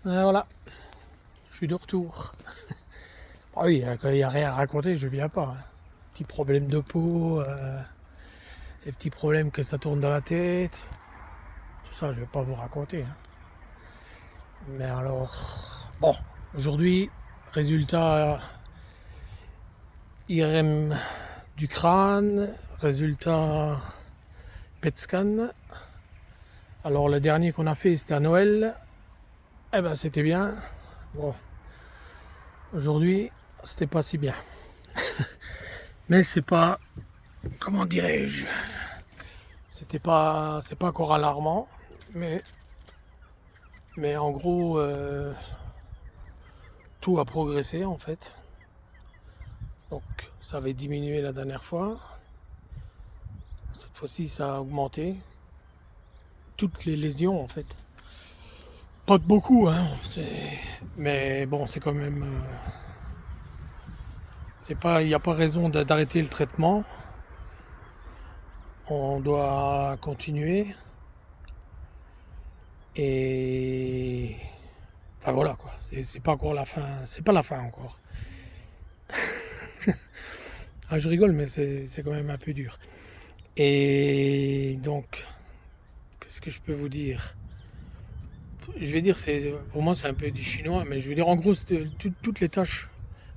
Voilà, je suis de retour. Ah oui, quand il n'y a rien à raconter, je viens pas. Petits problèmes de peau, les petits problèmes que ça tourne dans la tête, tout ça, je vais pas vous raconter. Mais alors, bon, aujourd'hui, résultat IRM du crâne, résultat PET scan. Alors le dernier qu'on a fait, c'était à Noël. Eh ben c'était bien. Bon, aujourd'hui, c'était pas si bien. Mais c'est pas, comment dirais-je, c'est pas encore alarmant, mais, mais en gros, tout a progressé en fait. Donc ça avait diminué la dernière fois. Cette fois-ci, ça a augmenté. Toutes les lésions en fait. Pas de beaucoup, hein. Mais bon, c'est quand même. C'est pas, il n'y a pas raison d'arrêter le traitement. On doit continuer. Et enfin voilà quoi. C'est pas encore la fin. C'est pas la fin encore. Ah, je rigole, mais c'est quand même un peu dur. Et donc, qu'est-ce que je peux vous dire? Je vais dire, pour moi, c'est un peu du chinois, mais je veux dire, en gros, toutes les tâches,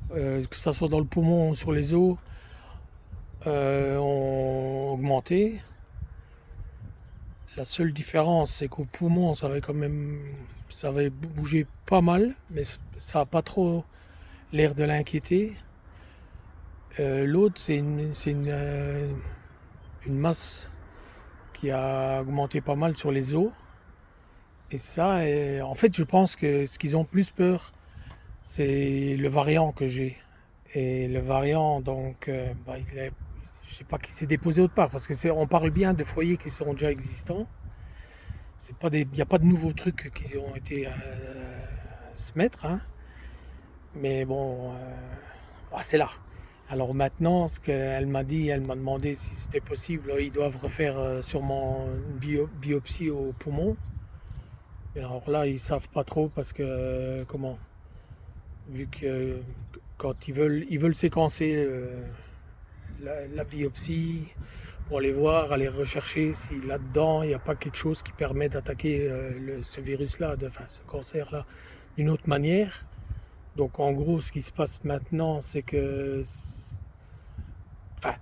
que ça soit dans le poumon ou sur les os, ont augmenté. La seule différence, c'est qu'au poumon, ça avait bougé pas mal, mais ça n'a pas trop l'air de l'inquiéter. L'autre, une masse qui a augmenté pas mal sur les os. Et ça, en fait, je pense que ce qu'ils ont plus peur, c'est le variant que j'ai. Et le variant, donc, je sais pas qui s'est déposé autre part, parce que on parle bien de foyers qui sont déjà existants. Il n'y a pas de nouveaux trucs qui ont été se mettre, hein. Mais bon, c'est là. Alors maintenant, ce qu'elle m'a dit, elle m'a demandé si c'était possible. Ils doivent refaire sûrement une biopsie au poumon. Et alors là, ils savent pas trop parce que vu que quand ils veulent séquencer la biopsie pour aller voir, aller rechercher si là-dedans il n'y a pas quelque chose qui permet d'attaquer ce virus-là, enfin ce cancer-là, d'une autre manière. Donc en gros, ce qui se passe maintenant, c'est que, enfin,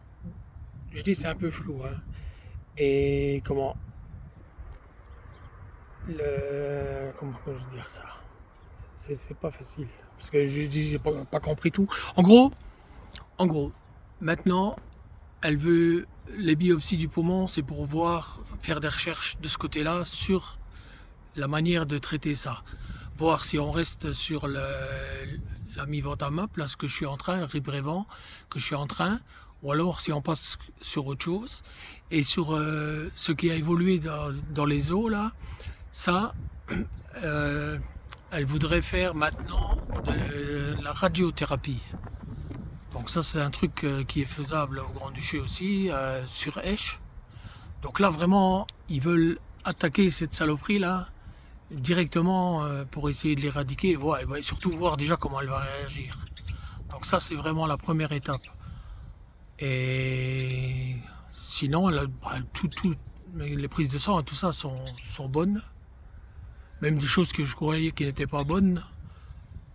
je dis c'est un peu flou, hein. Et comment peux je dire ça? C'est pas facile parce que j'ai pas compris tout. En gros, maintenant, elle veut les biopsies du poumon, c'est pour faire des recherches de ce côté-là sur la manière de traiter ça. Voir si on reste sur la mivotamab, là ce que je suis en train, Rybrevant, que je suis en train, ou alors si on passe sur autre chose. Et sur ce qui a évolué dans les os, là, ça, euh, elle voudrait faire maintenant de la radiothérapie. Donc ça c'est un truc qui est faisable au Grand-Duché aussi, sur Esch. Donc là vraiment, ils veulent attaquer cette saloperie là directement pour essayer de l'éradiquer et surtout voir déjà comment elle va réagir. Donc ça c'est vraiment la première étape. Et sinon, les prises de sang et tout ça sont bonnes. Même des choses que je croyais qui n'étaient pas bonnes.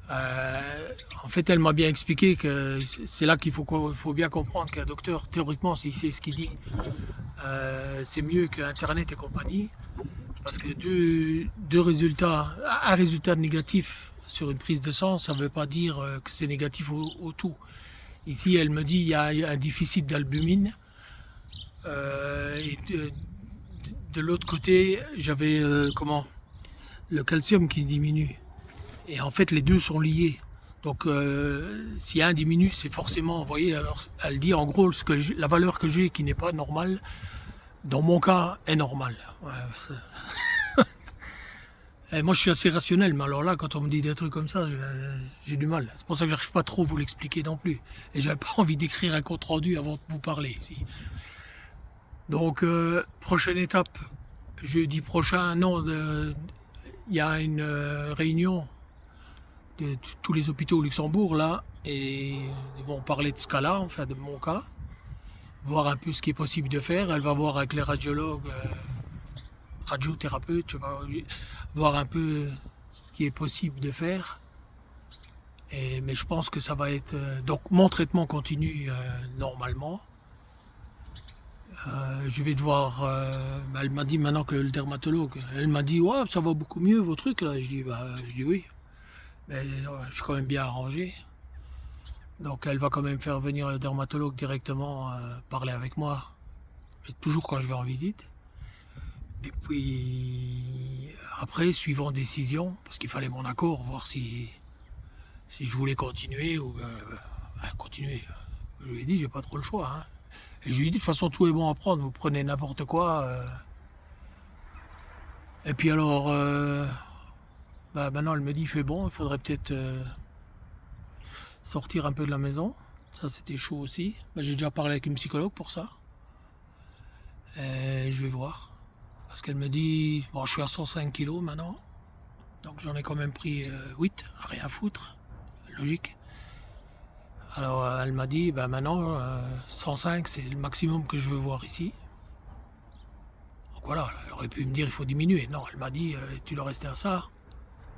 En fait, elle m'a bien expliqué que c'est là faut bien comprendre qu'un docteur, théoriquement, s'il sait ce qu'il dit, c'est mieux qu'Internet et compagnie. Parce que un résultat négatif sur une prise de sang, ça ne veut pas dire que c'est négatif au tout. Ici, elle me dit qu'il y a un déficit d'albumine. Et de l'autre côté, j'avais le calcium qui diminue. Et en fait, les deux sont liés. Donc, si un diminue, c'est forcément, vous voyez, alors elle dit en gros la valeur que j'ai qui n'est pas normale, dans mon cas, est normale. Ouais, et moi, je suis assez rationnel, mais alors là, quand on me dit des trucs comme ça, j'ai du mal. C'est pour ça que j'arrive pas trop à vous l'expliquer non plus. Et j'avais pas envie d'écrire un compte rendu avant de vous parler ici. Donc, prochaine étape, jeudi prochain, non, il y a une réunion de tous les hôpitaux au Luxembourg là, et ils vont parler de ce cas-là, enfin de mon cas, voir un peu ce qui est possible de faire. Elle va voir avec les radiologues, radiothérapeutes, je sais pas, voir un peu ce qui est possible de faire. Mais je pense que ça va être... donc mon traitement continue normalement. Je vais devoir... elle m'a dit maintenant que le dermatologue, elle m'a dit ouais, ça va beaucoup mieux vos trucs là. Je dis oui, mais je suis quand même bien arrangé. Donc elle va quand même faire venir le dermatologue directement parler avec moi, mais toujours quand je vais en visite. Et puis après, suivant décision, parce qu'il fallait mon accord, voir si je voulais continuer ou continuer. Je lui ai dit, j'ai pas trop le choix. Hein. Et je lui ai dit, de toute façon, tout est bon à prendre, vous prenez n'importe quoi. Et puis alors, maintenant elle me dit, il fait bon, il faudrait peut-être sortir un peu de la maison. Ça, c'était chaud aussi. J'ai déjà parlé avec une psychologue pour ça. Et je vais voir. Parce qu'elle me dit, bon, je suis à 105 kilos maintenant. Donc j'en ai quand même pris 8, à rien foutre. Logique. Alors elle m'a dit, maintenant, 105, c'est le maximum que je veux voir ici. Donc voilà, elle aurait pu me dire, il faut diminuer. Non, elle m'a dit, tu dois rester à ça.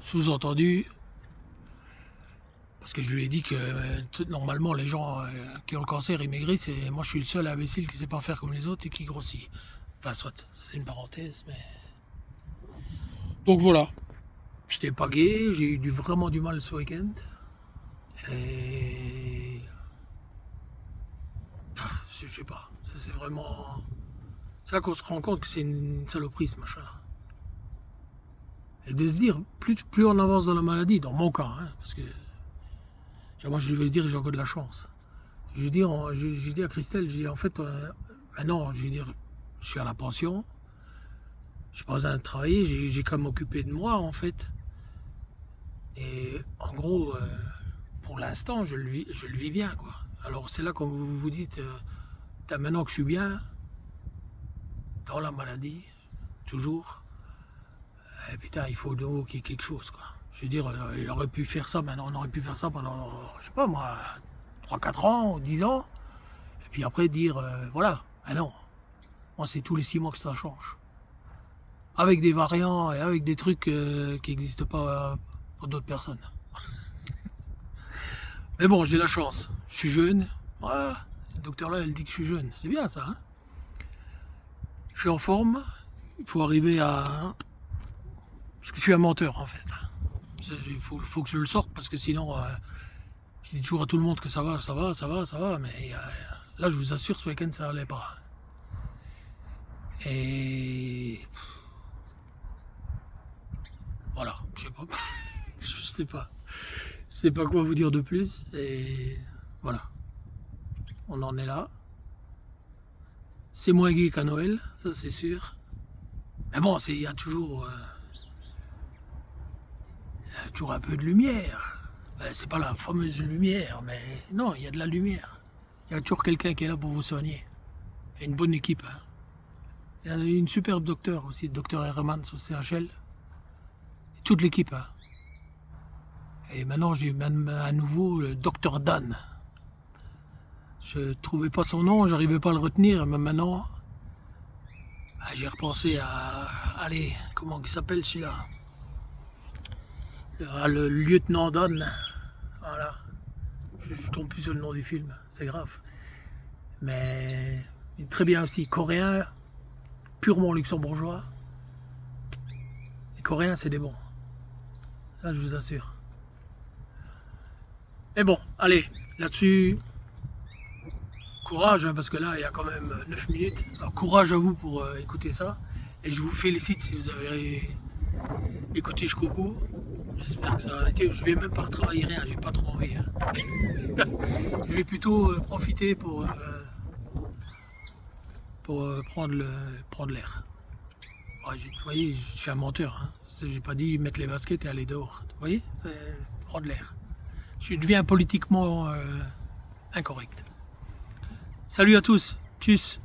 Sous-entendu, parce que je lui ai dit que normalement les gens qui ont le cancer, ils maigrissent, et moi je suis le seul imbécile qui ne sait pas faire comme les autres et qui grossit. Enfin soit, c'est une parenthèse, mais... Donc voilà, j'étais pas gai, j'ai eu vraiment du mal ce week-end. Et... je sais pas, ça c'est vraiment... C'est là qu'on se rend compte que c'est une saloperie ce machin. Et de se dire, plus on avance dans la maladie, dans mon cas, hein, parce que... Moi je vais lui dire, j'ai encore de la chance. Je lui dis à Christelle, je dis en fait, maintenant, je vais dire, je suis à la pension, je n'ai pas besoin de travailler, j'ai qu'à m'occuper de moi en fait. Et en gros, pour l'instant, je le vis bien quoi. Alors c'est là quand vous vous dites, maintenant que je suis bien, dans la maladie, toujours, et putain, il faut qu'il y ait quelque chose quoi. Je veux dire, il aurait pu faire ça, maintenant on aurait pu faire ça pendant, je sais pas moi, 3-4 ans, ou 10 ans, et puis après dire, voilà, ah non, moi c'est tous les 6 mois que ça change. Avec des variants et avec des trucs qui n'existent pas pour d'autres personnes. Mais bon, j'ai la chance, je suis jeune, ouais, le docteur là, elle dit que je suis jeune, c'est bien ça, hein. Je suis en forme, il faut arriver à... Parce que je suis un menteur en fait. Il faut que je le sorte parce que sinon, je dis toujours à tout le monde que ça va, mais là je vous assure, ce week-end ça allait pas. Et voilà, je sais pas, je sais pas quoi vous dire de plus. Et voilà, on en est là. C'est moins gai qu'à Noël, ça c'est sûr. Mais bon, il y a toujours un peu de lumière. C'est pas la fameuse lumière, mais non, il y a de la lumière. Il y a toujours quelqu'un qui est là pour vous soigner. Il y a une bonne équipe. Hein. Il y a une superbe docteur aussi, le docteur Hermans au CHL. Et toute l'équipe. Hein. Et maintenant, j'ai même à nouveau le docteur Dan. Je trouvais pas son nom, j'arrivais pas à le retenir, mais maintenant, j'ai repensé à... Allez, comment il s'appelle celui-là? Le lieutenant Dan. Voilà. Je tombe plus sur le nom du film, c'est grave. Mais il est très bien aussi, coréen, purement luxembourgeois. Les Coréens, c'est des bons. Ça, je vous assure. Mais bon, allez, là-dessus, courage, hein, parce que là, il y a quand même 9 minutes. Alors, courage à vous pour écouter ça. Et je vous félicite si vous avez écouté jusqu'au bout. J'espère que ça a été... Je vais même pas retravailler rien, j'ai pas trop envie. Hein. Je vais plutôt profiter pour prendre l'air. Ouais, vous voyez, je suis un menteur. Hein. J'ai pas dit mettre les baskets et aller dehors. Vous voyez, prendre l'air. Je deviens politiquement incorrect. Salut à tous. Tchuss.